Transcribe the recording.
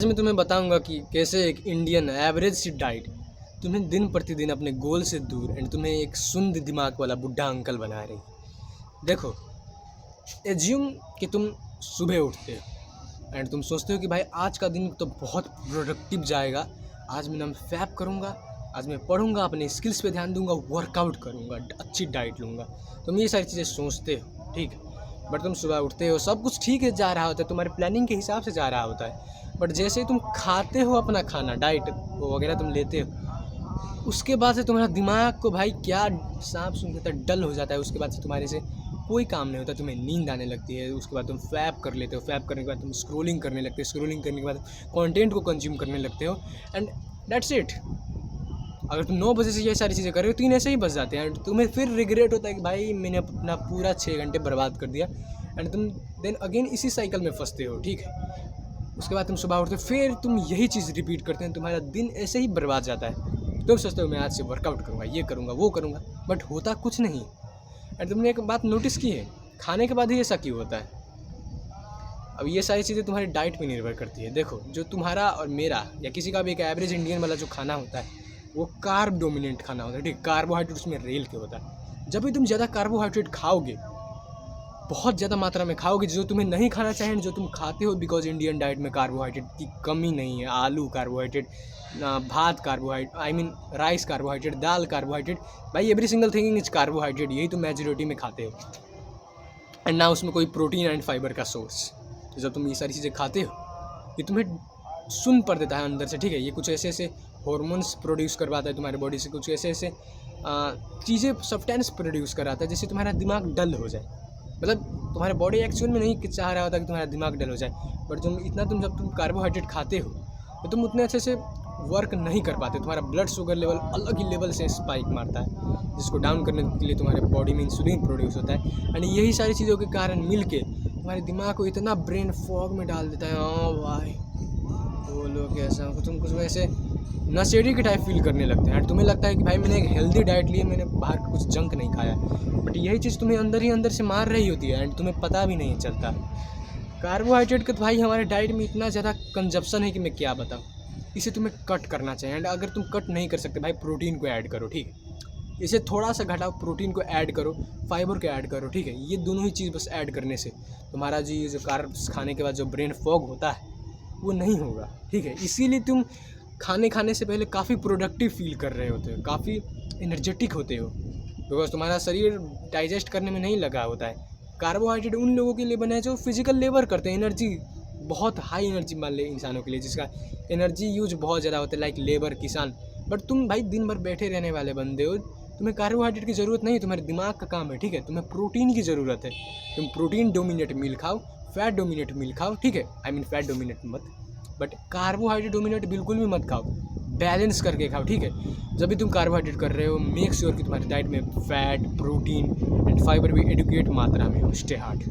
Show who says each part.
Speaker 1: आज मैं तुम्हें बताऊंगा कि कैसे एक इंडियन एवरेज सी डाइट तुम्हें दिन प्रतिदिन अपने गोल से दूर एंड तुम्हें एक सुंदर दिमाग वाला बुढ़ा अंकल बना रही। देखो, एज्यूम कि तुम सुबह उठते हो एंड तुम सोचते हो कि भाई आज का दिन तो बहुत प्रोडक्टिव जाएगा। आज मैं फैप करूँगा, आज मैं पढ़ूंगा, अपने स्किल्स पे ध्यान दूंगा, वर्कआउट करूँगा, अच्छी डाइट लूँगा। तुम ये सारी चीज़ें सोचते हो, ठीक है। बट तुम सुबह उठते हो, सब कुछ ठीक है जा रहा होता है, तुम्हारे प्लानिंग के हिसाब से जा रहा होता है। बट जैसे ही तुम खाते हो अपना खाना, डाइट वगैरह तुम लेते हो, उसके बाद से तुम्हारा दिमाग को भाई क्या सांप सुन देता है, डल हो जाता है। उसके बाद से तुम्हारे से कोई काम नहीं होता, तुम्हें नींद आने लगती है। उसके बाद तुम फैप कर लेते हो, फैप करने के बाद तुम स्क्रोलिंग करने लगते हो, स्क्रोलिंग करने के बाद कंटेंट को कंज्यूम करने लगते हो एंड दैट्स इट। अगर तुम 9 बजे से ये सारी चीज़ें कर रहे हो, 3 ऐसे ही बच जाते हैं एंड तुम्हें फिर रिग्रेट होता है कि भाई मैंने अपना पूरा 6 घंटे बर्बाद कर दिया एंड तुम देन अगेन इसी साइकिल में फंसते हो, ठीक है। उसके बाद तुम सुबह उठते हो, फिर तुम यही चीज़ रिपीट करते हैं, तुम्हारा दिन ऐसे ही बर्बाद जाता है। तुम सोचते हो मैं आज से वर्कआउट करूँगा, ये करूँगा, वो करूँगा, बट होता कुछ नहीं। एंड तुमने एक बात नोटिस की है, खाने के बाद ही ऐसा क्यों होता है? अब ये सारी चीज़ें तुम्हारी डाइट पे निर्भर करती है। देखो, जो तुम्हारा और मेरा या किसी का भी एक एवरेज इंडियन वाला जो खाना होता है, वो कार्ब डोमिनेंट खाना होता है, ठीक। कार्बोहाइड्रेट उसमें रेल के होता है। जब भी तुम ज़्यादा कार्बोहाइड्रेट खाओगे, बहुत ज़्यादा मात्रा में खाओगे, जो तुम्हें नहीं खाना चाहिए, जो तुम खाते हो, बिकॉज इंडियन डाइट में कार्बोहाइड्रेट की कमी नहीं है। आलू कार्बोहाइड्रेट, भात carbohydrate, I mean rice carbohydrate, दाल कार्बोहाइड्रेट, भाई every single thing is carbohydrate. यही तुम मेजोरिटी में खाते हो एंड ना उसमें कोई प्रोटीन एंड फाइबर का सोर्स। तो जब तुम ये सारी चीज़ें खाते हो, ये तुम्हें सुन पड़ देता है अंदर से, ठीक है। ये कुछ ऐसे ऐसे हॉर्मोन्स प्रोड्यूस करवाता है तुम्हारे बॉडी से, कुछ ऐसे ऐसे चीज़ें सब्सटेंस प्रोड्यूस कराता है जिससे तुम्हारा दिमाग डल हो जाए। मतलब तुम्हारे बॉडी एक्चुअल में नहीं चाह रहा होता कि तुम्हारा दिमाग डल हो जाए, बट जब तुम कार्बोहाइड्रेट खाते हो तो तुम उतने अच्छे से वर्क नहीं कर पाते। तुम्हारा ब्लड शुगर लेवल अलग ही लेवल से स्पाइक मारता है, जिसको डाउन करने के लिए तुम्हारे बॉडी में इंसुलिन प्रोड्यूस होता है एंड यही सारी चीज़ों के कारण मिल के तुम्हारे दिमाग को इतना ब्रेन फॉग में डाल देता है। हाँ भाई, वो लोग ऐसा, तुम कुछ वैसे नशेड़ी के टाइप फील करने लगते हैं। तुम्हें लगता है कि भाई मैंने एक हेल्दी डाइट ली है, मैंने बाहर का कुछ जंक नहीं खाया, बट यही चीज़ तुम्हें अंदर ही अंदर से मार रही होती है एंड तुम्हें पता भी नहीं चलता। कार्बोहाइड्रेट का तो भाई हमारे डाइट में इतना ज़्यादा कंजप्शन है कि मैं क्या बताऊँ। इसे तुम्हें कट करना चाहिए एंड अगर तुम कट नहीं कर सकते भाई, प्रोटीन को ऐड करो, ठीक है। इसे थोड़ा सा घटाओ, प्रोटीन को ऐड करो, फाइबर को ऐड करो, ठीक है। ये दोनों ही चीज़ बस ऐड करने से तुम्हारा जो कार्ब्स खाने के बाद जो ब्रेन फॉग होता है वो नहीं होगा, ठीक है। इसीलिए तुम खाने से पहले काफ़ी प्रोडक्टिव फील कर रहे होते हो, काफ़ी एनर्जेटिक होते हो, बिकॉज तुम्हारा शरीर डाइजेस्ट करने में नहीं लगा होता है। कार्बोहाइड्रेट उन लोगों के लिए बना है जो फिजिकल लेबर करते हैं, एनर्जी बहुत हाई एनर्जी मान ले इंसानों के लिए, जिसका एनर्जी यूज बहुत ज़्यादा होता है, लाइक लेबर, किसान। बट तुम भाई दिन भर बैठे रहने वाले बंदे हो, तुम्हें कार्बोहाइड्रेट की ज़रूरत नहीं है, तुम्हारे दिमाग का काम है, ठीक है। तुम्हें प्रोटीन की ज़रूरत है। तुम प्रोटीन डोमिनेट मील खाओ, फैट डोमिनेट मील खाओ, ठीक है। आई मीन फैट डोमिनेट मत, बट कार्बोहाइड्रेट डोमिनेट बिल्कुल भी मत खाओ, बैलेंस करके खाओ, ठीक है। जब भी तुम कार्बोहाइड्रेट कर रहे हो, मेक श्योर कि तुम्हारी डाइट में फैट, प्रोटीन एंड फाइबर भी एडुकेट मात्रा में हो। Stay hard.